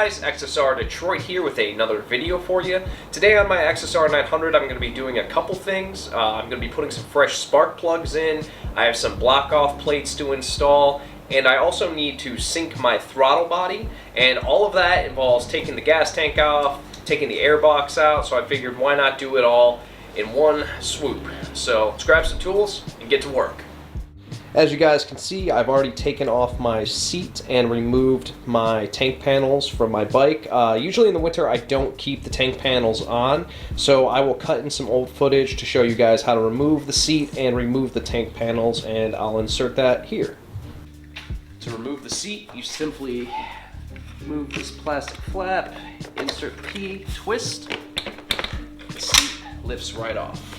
guys, XSR Detroit here with another video for you. Today on my XSR900 I'm going to be doing a couple things. I'm going to be putting some fresh spark plugs in, I have some block off plates to install, and I also need to sync my throttle body, and all of that involves taking the gas tank off, taking the airbox out, so I figured why not do it all in one swoop. So let's grab some tools and get to work. As you guys can see, I've already taken off my seat and removed my tank panels from my bike. Usually in the winter I don't keep the tank panels on, so I will cut in some old footage to show you guys how to remove the seat and remove the tank panels, and I'll insert that here. To remove the seat, you simply remove this plastic flap, insert P, twist, the seat lifts right off.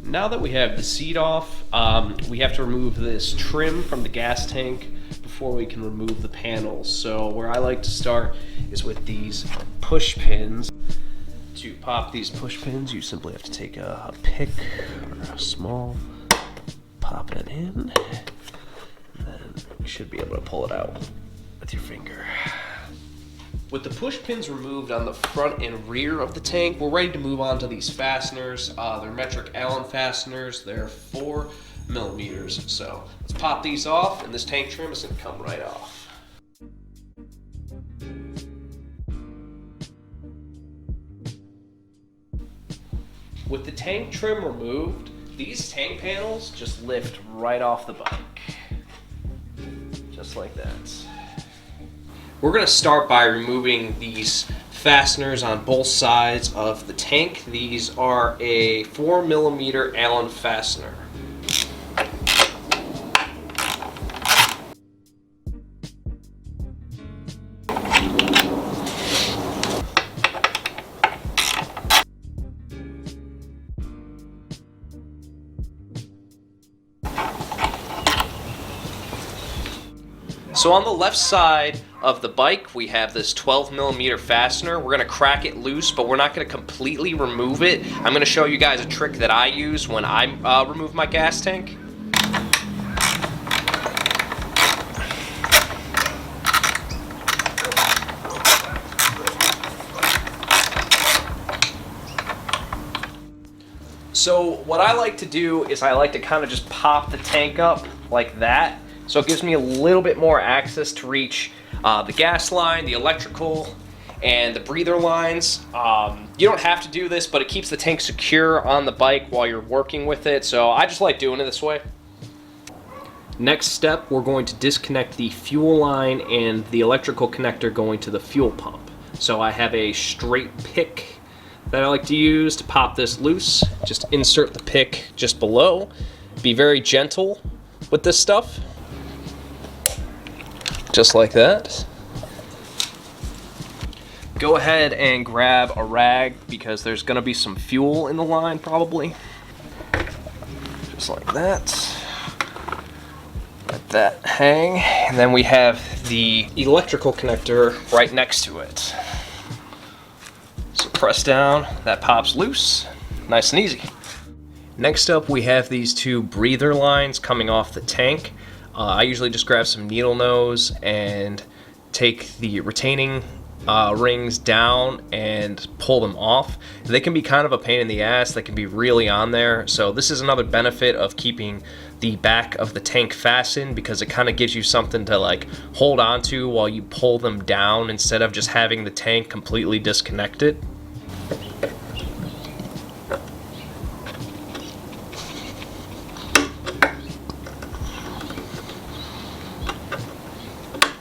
Now that we have the seat off, we have to remove this trim from the gas tank before we can remove the panels. So where I like to start is with these push pins. To pop these push pins, you simply have to take a pick or a small, pop it in, and then you should be able to pull it out with your finger. With the push pins removed on the front and rear of the tank, we're ready to move on to these fasteners. They're metric Allen fasteners. They're 4 millimeters. So let's pop these off, and this tank trim is going to come right off. With the tank trim removed, these tank panels just lift right off the bike. Just like that. We're going to start by removing these fasteners on both sides of the tank. These are a 4 millimeter Allen fastener. So on the left side of the bike, we have this 12 millimeter fastener. We're gonna crack it loose, but we're not gonna completely remove it. I'm gonna show you guys a trick that I use when I remove my gas tank. So what I like to do is I like to kind of just pop the tank up like that. So it gives me a little bit more access to reach the gas line, the electrical, and the breather lines. You don't have to do this, but it keeps the tank secure on the bike while you're working with it. So I just like doing it this way. Next step, we're going to disconnect the fuel line and the electrical connector going to the fuel pump. So I have a straight pick that I like to use to pop this loose. Just insert the pick just below. Be very gentle with this stuff. Just like that. Go ahead and grab a rag because there's going to be some fuel in the line probably. Just like that. Let that hang. And then we have the electrical connector right next to it. So press down, that pops loose. Nice and easy. Next up we have these two breather lines coming off the tank. I usually just grab some needle nose and take the retaining rings down and pull them off. They can be kind of a pain in the ass. They can be really on there. So this is another benefit of keeping the back of the tank fastened, because it kind of gives you something to like hold on to while you pull them down instead of just having the tank completely disconnected.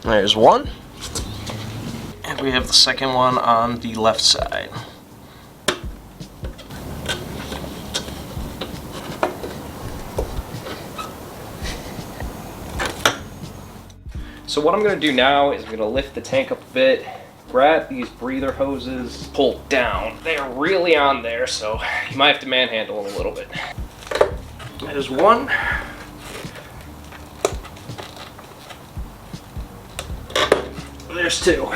There's one, and we have the second one on the left side. So what I'm going to do now is I'm going to lift the tank up a bit, grab these breather hoses, pull down. They're really on there, so you might have to manhandle them a little bit. There's one. There's two.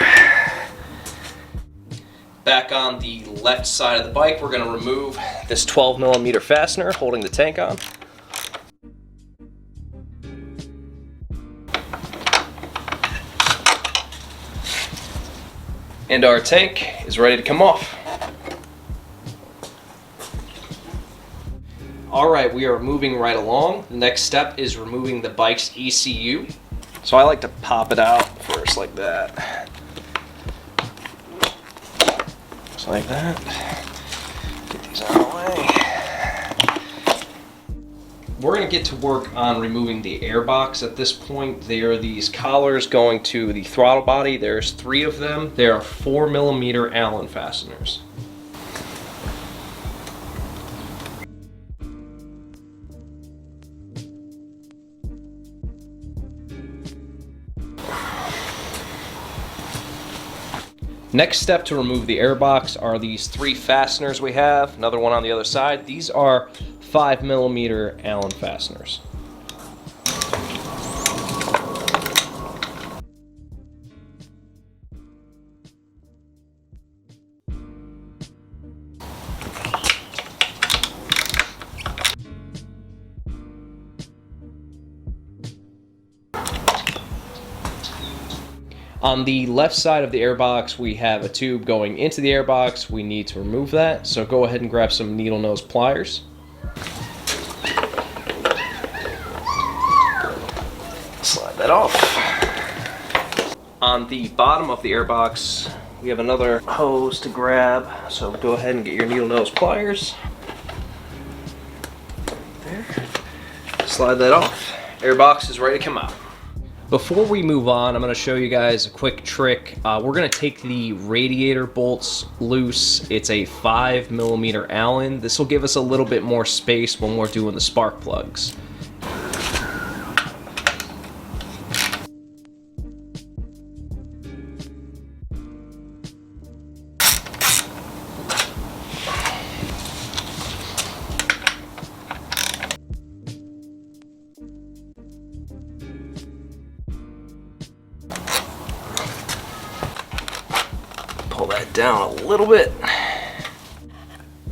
Back on the left side of the bike, we're going to remove this 12 millimeter fastener holding the tank on. And our tank is ready to come off. All right, we are moving right along. The next step is removing the bike's ECU. So I like to pop it out first like that. Just like that. Get these out of the way. We're gonna get to work on removing the airbox at this point. There are these collars going to the throttle body. There's 3 of them. They are 4mm Allen fasteners. Next step to remove the airbox are these 3 fasteners we have. Another one on the other side. These are 5mm Allen fasteners. On the left side of the airbox, we have a tube going into the airbox. We need to remove that, so go ahead and grab some needle nose pliers. Slide that off. On the bottom of the airbox, we have another hose to grab, so go ahead and get your needle nose pliers. There. Slide that off. Airbox is ready to come out. Before we move on, I'm going to show you guys a quick trick. We're going to take the radiator bolts loose. It's a 5mm Allen. This will give us a little bit more space when we're doing the spark plugs. Pull that down a little bit.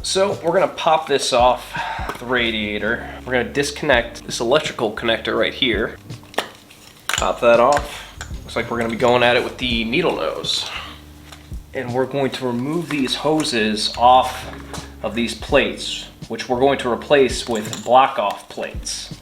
So we're gonna pop this off the radiator. We're gonna disconnect this electrical connector right here. Pop that off. Looks like we're gonna be going at it with the needle nose. And we're going to remove these hoses off of these plates, which we're going to replace with block off plates.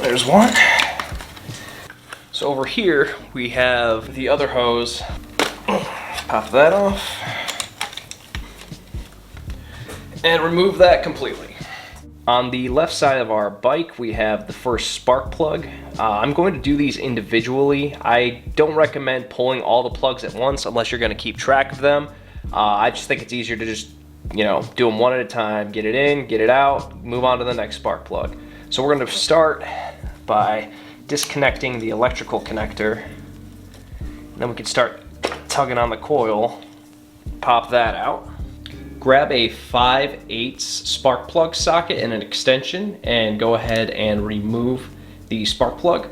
There's one. So over here we have the other hose. Pop that off and remove that completely. On the left side of our bike we have the first spark plug. I'm going to do these individually. I don't recommend pulling all the plugs at once unless you're going to keep track of them. I just think it's easier to just, do them one at a time, get it in, get it out, move on to the next spark plug. So we're going to start by disconnecting the electrical connector. And then we can start tugging on the coil, pop that out. Grab a 5/8 spark plug socket and an extension and go ahead and remove the spark plug.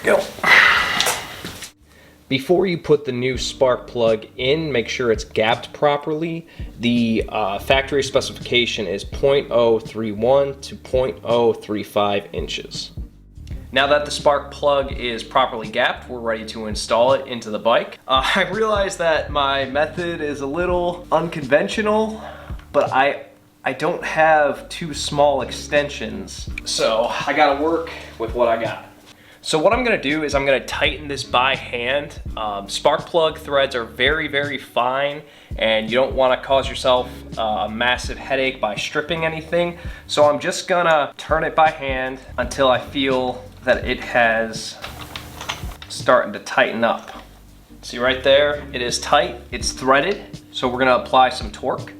Go. Before you put the new spark plug in, make sure it's gapped properly. The factory specification is 0.031 to 0.035 inches. Now that the spark plug is properly gapped, we're ready to install it into the bike. I realize that my method is a little unconventional, but I don't have 2 small extensions, so I gotta work with what I got. So what I'm gonna do is I'm gonna tighten this by hand. Spark plug threads are very, very fine and you don't wanna cause yourself a massive headache by stripping anything. So I'm just gonna turn it by hand until I feel that it has starting to tighten up. See right there, it is tight, it's threaded. So we're gonna apply some torque.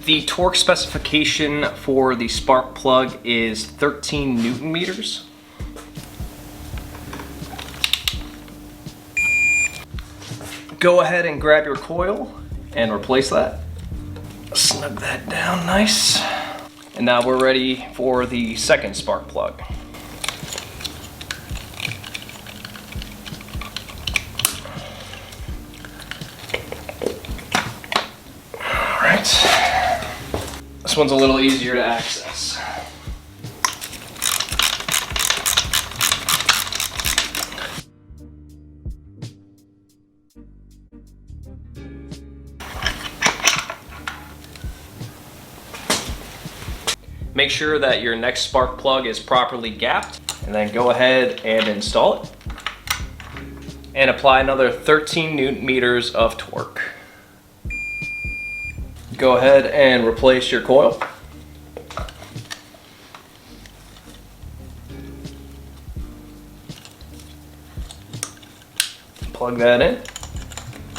The torque specification for the spark plug is 13 Newton meters. Go ahead and grab your coil and replace that. Snug that down nice. And now we're ready for the second spark plug. All right. This one's a little easier to access. Make sure that your next spark plug is properly gapped, and then go ahead and install it. And apply another 13 Newton meters of torque. Go ahead and replace your coil. Plug that in.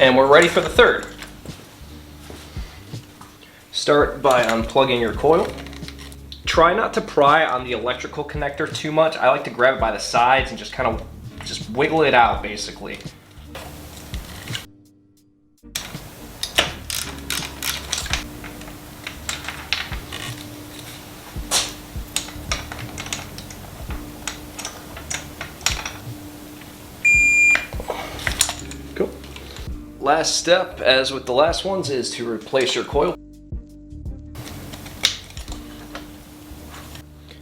And we're ready for the third. Start by unplugging your coil. Try not to pry on the electrical connector too much. I like to grab it by the sides and just kind of just wiggle it out basically. Cool. Last step, as with the last ones, is to replace your coil.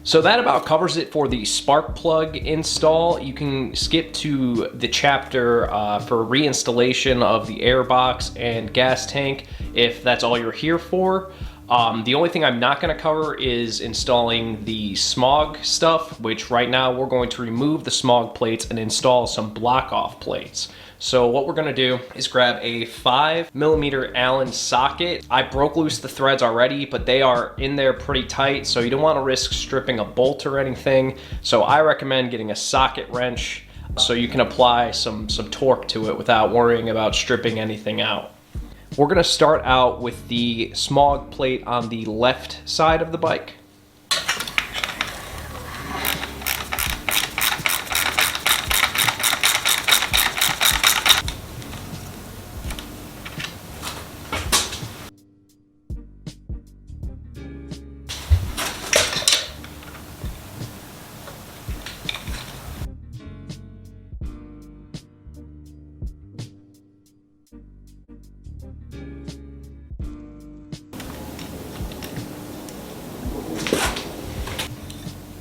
So that about covers it for the spark plug install. You can skip to the chapter for reinstallation of the airbox and gas tank if that's all you're here for. The only thing I'm not going to cover is installing the smog stuff, which right now we're going to remove the smog plates and install some block off plates. So what we're going to do is grab a 5mm Allen socket. I broke loose the threads already, but they are in there pretty tight, so you don't want to risk stripping a bolt or anything. So I recommend getting a socket wrench so you can apply some torque to it without worrying about stripping anything out. We're going to start out with the smog plate on the left side of the bike.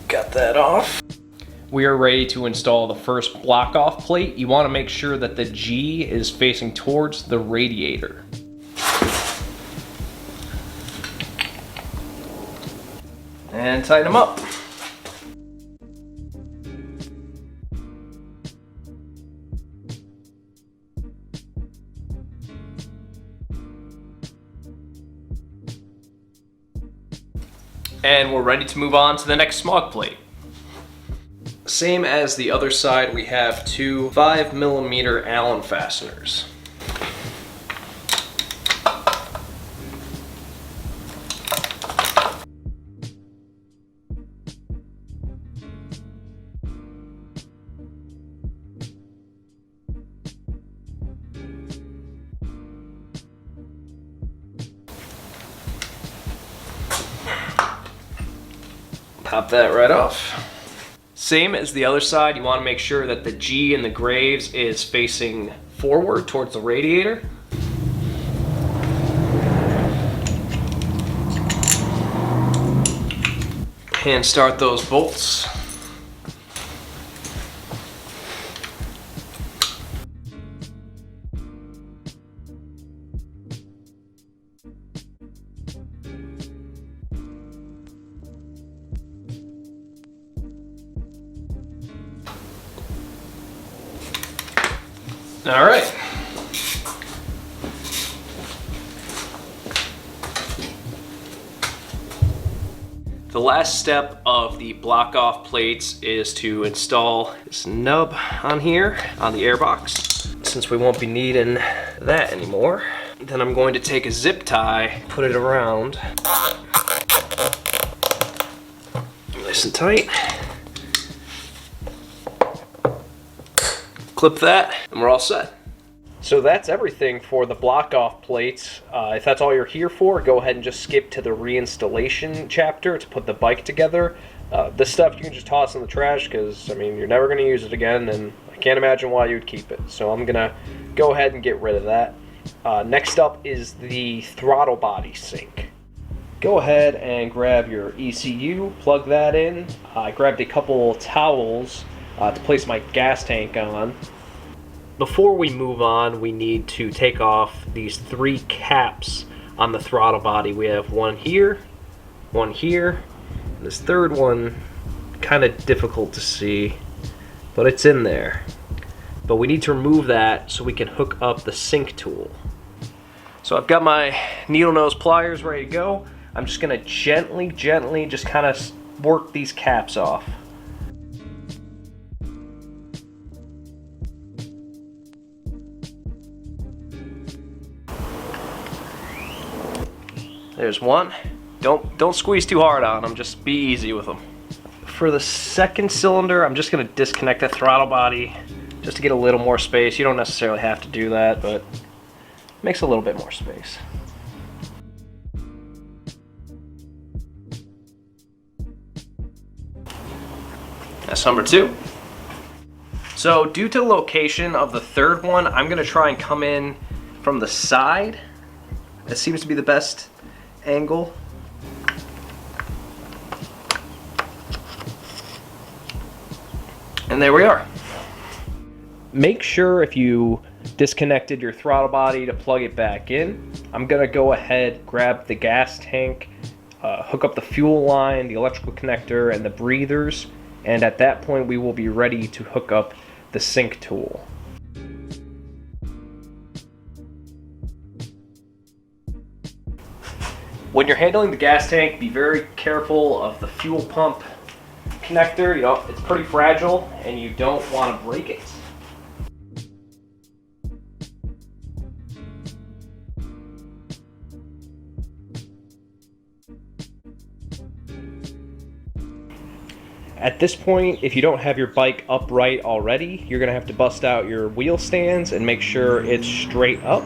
Got that off. We are ready to install the first block off plate. You want to make sure that the G is facing towards the radiator. And tighten them up. And we're ready to move on to the next smog plate. Same as the other side, we have two 5mm Allen fasteners. Pop that right off. Same as the other side, you want to make sure that the G in the graves is facing forward towards the radiator. And start those bolts. All right. The last step of the block off plates is to install this nub on here on the airbox. Since we won't be needing that anymore, then I'm going to take a zip tie, put it around, nice and tight. Clip that, and we're all set. So that's everything for the block-off plates. If that's all you're here for, go ahead and just skip to the reinstallation chapter to put the bike together. This stuff you can just toss in the trash because, I mean, you're never going to use it again, and I can't imagine why you'd keep it. So I'm going to go ahead and get rid of that. Next up is the throttle body sync. Go ahead and grab your ECU, plug that in. I grabbed a couple towels to place my gas tank on. Before we move on, we need to take off these 3 caps on the throttle body. We have one here, and this third one, kind of difficult to see, but it's in there. But we need to remove that so we can hook up the sync tool. So I've got my needle nose pliers ready to go. I'm just gonna gently just kind of work these caps off. There's one. Don't squeeze too hard on them, just be easy with them. For the second cylinder, I'm just gonna disconnect the throttle body just to get a little more space. You don't necessarily have to do that, but it makes a little bit more space. That's number 2. So due to the location of the third one, I'm gonna try and come in from the side. That seems to be the best angle. And there we are. Make sure if you disconnected your throttle body to plug it back in. I'm gonna go ahead, grab the gas tank, hook up the fuel line, the electrical connector, and the breathers, and at that point we will be ready to hook up the sync tool. When you're handling the gas tank, be very careful of the fuel pump connector. You know, it's pretty fragile and you don't want to break it. At this point, if you don't have your bike upright already, you're going to have to bust out your wheel stands and make sure it's straight up.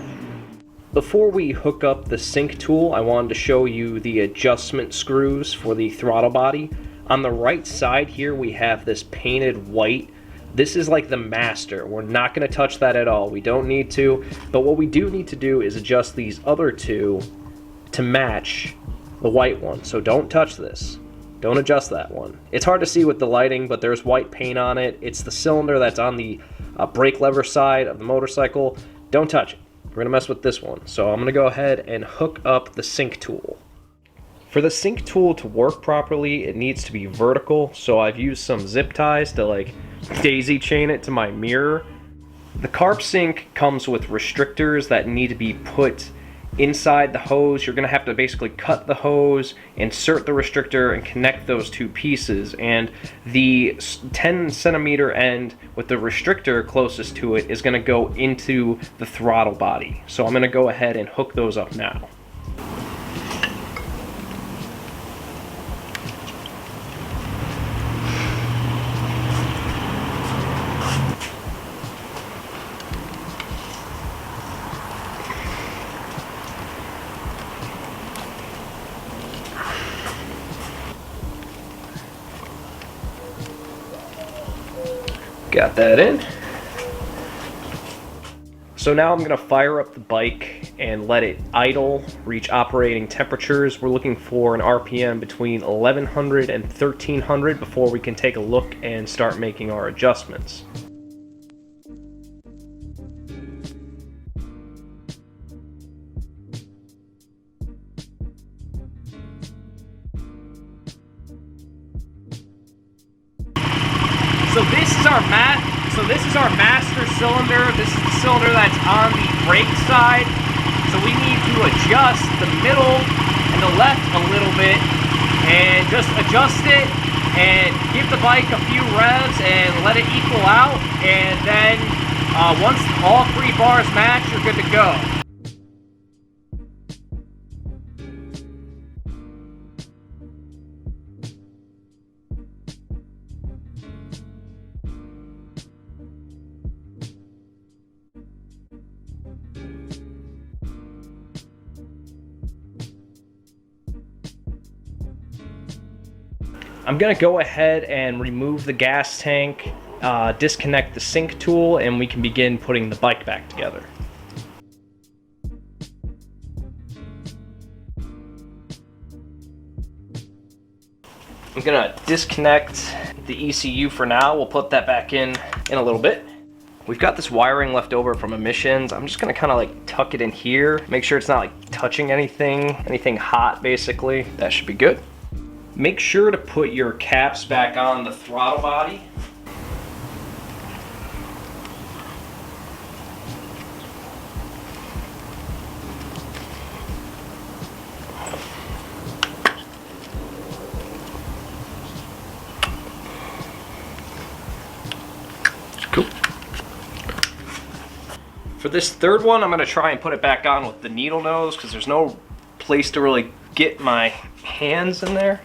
Before we hook up the sync tool, I wanted to show you the adjustment screws for the throttle body. On the right side here, we have this painted white. This is like the master. We're not going to touch that at all. We don't need to. But what we do need to do is adjust these other two to match the white one. So don't touch this. Don't adjust that one. It's hard to see with the lighting, but there's white paint on it. It's the cylinder that's on the brake lever side of the motorcycle. Don't touch it. We're gonna mess with this one. So I'm gonna go ahead and hook up the sync tool. For the sync tool to work properly, it needs to be vertical. So I've used some zip ties to like daisy chain it to my mirror. The Carb Sync comes with restrictors that need to be put inside the hose. You're gonna have to basically cut the hose, insert the restrictor, and connect those two pieces. And the 10 centimeter end with the restrictor closest to it is gonna go into the throttle body. So I'm gonna go ahead and hook those up now. Got that in. So now I'm going to fire up the bike and let it idle, reach operating temperatures. We're looking for an RPM between 1100 and 1300 before we can take a look and start making our adjustments. So this is our master cylinder. This is the cylinder that's on the brake side. So we need to adjust the middle and the left a little bit and just adjust it and give the bike a few revs and let it equal out. And then once all 3 bars match, you're good to go. I'm gonna go ahead and remove the gas tank, disconnect the sync tool, and we can begin putting the bike back together. I'm gonna disconnect the ECU for now. We'll put that back in a little bit. We've got this wiring left over from emissions. I'm just gonna kind of like tuck it in here. Make sure it's not like touching anything hot basically. That should be good. Make sure to put your caps back on the throttle body. Cool. For this third one, I'm going to try and put it back on with the needle nose because there's no place to really get my hands in there.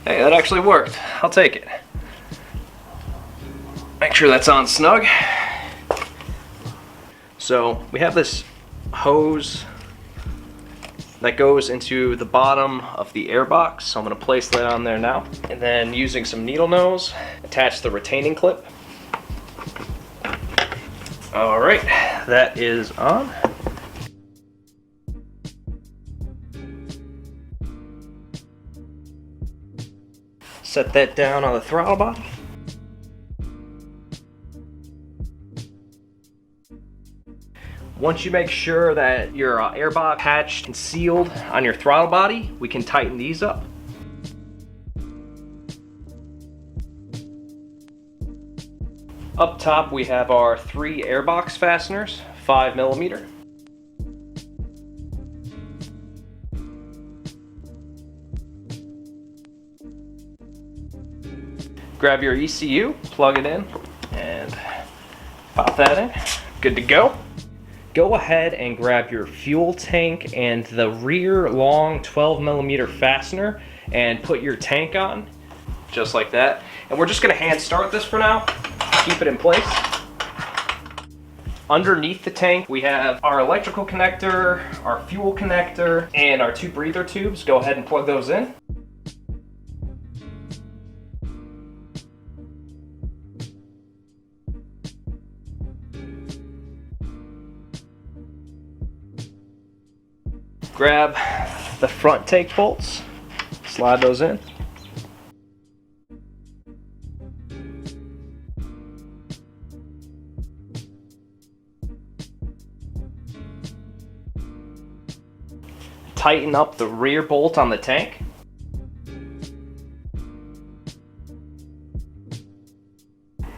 Hey, that actually worked. I'll take it. Make sure that's on snug. So we have this hose that goes into the bottom of the airbox. So I'm gonna place that on there now. And then using some needle nose, attach the retaining clip. All right, that is on. Set that down on the throttle body. Once you make sure that your airbox patched and sealed on your throttle body, we can tighten these up. Up top we have our 3 airbox fasteners, 5mm. Grab your ECU, plug it in, and pop that in. Good to go. Go ahead and grab your fuel tank and the rear long 12mm fastener and put your tank on, just like that. And we're just gonna hand start this for now, keep it in place. Underneath the tank, we have our electrical connector, our fuel connector, and our 2 breather tubes. Go ahead and plug those in. Grab the front tank bolts, slide those in. Tighten up the rear bolt on the tank.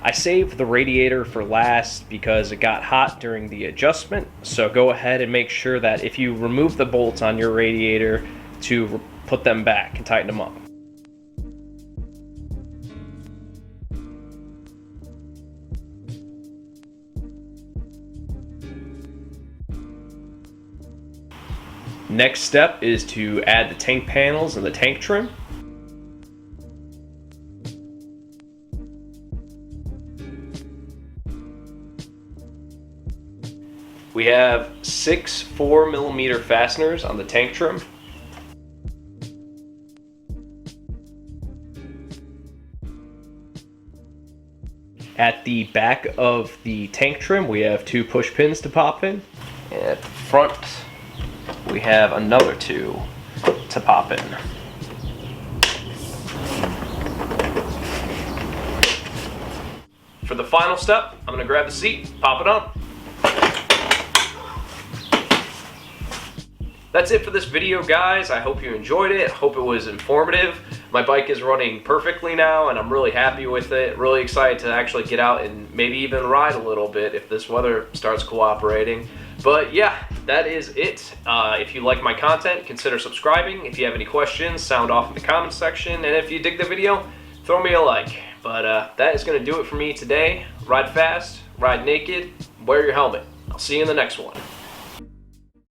I saved the radiator for last because it got hot during the adjustment, so go ahead and make sure that if you remove the bolts on your radiator to put them back and tighten them up. Next step is to add the tank panels and the tank trim. We have 6 4mm fasteners on the tank trim. At the back of the tank trim, we have 2 push pins to pop in. And at the front, we have another 2 to pop in. For the final step, I'm gonna grab the seat, pop it on. That's it for this video, guys. I hope you enjoyed it. Hope it was informative. My bike is running perfectly now, and I'm really happy with it. Really excited to actually get out and maybe even ride a little bit if this weather starts cooperating. But yeah, that is it. If you like my content, consider subscribing. If you have any questions, sound off in the comments section. And if you dig the video, throw me a like. But that is gonna do it for me today. Ride fast, ride naked, wear your helmet. I'll see you in the next one.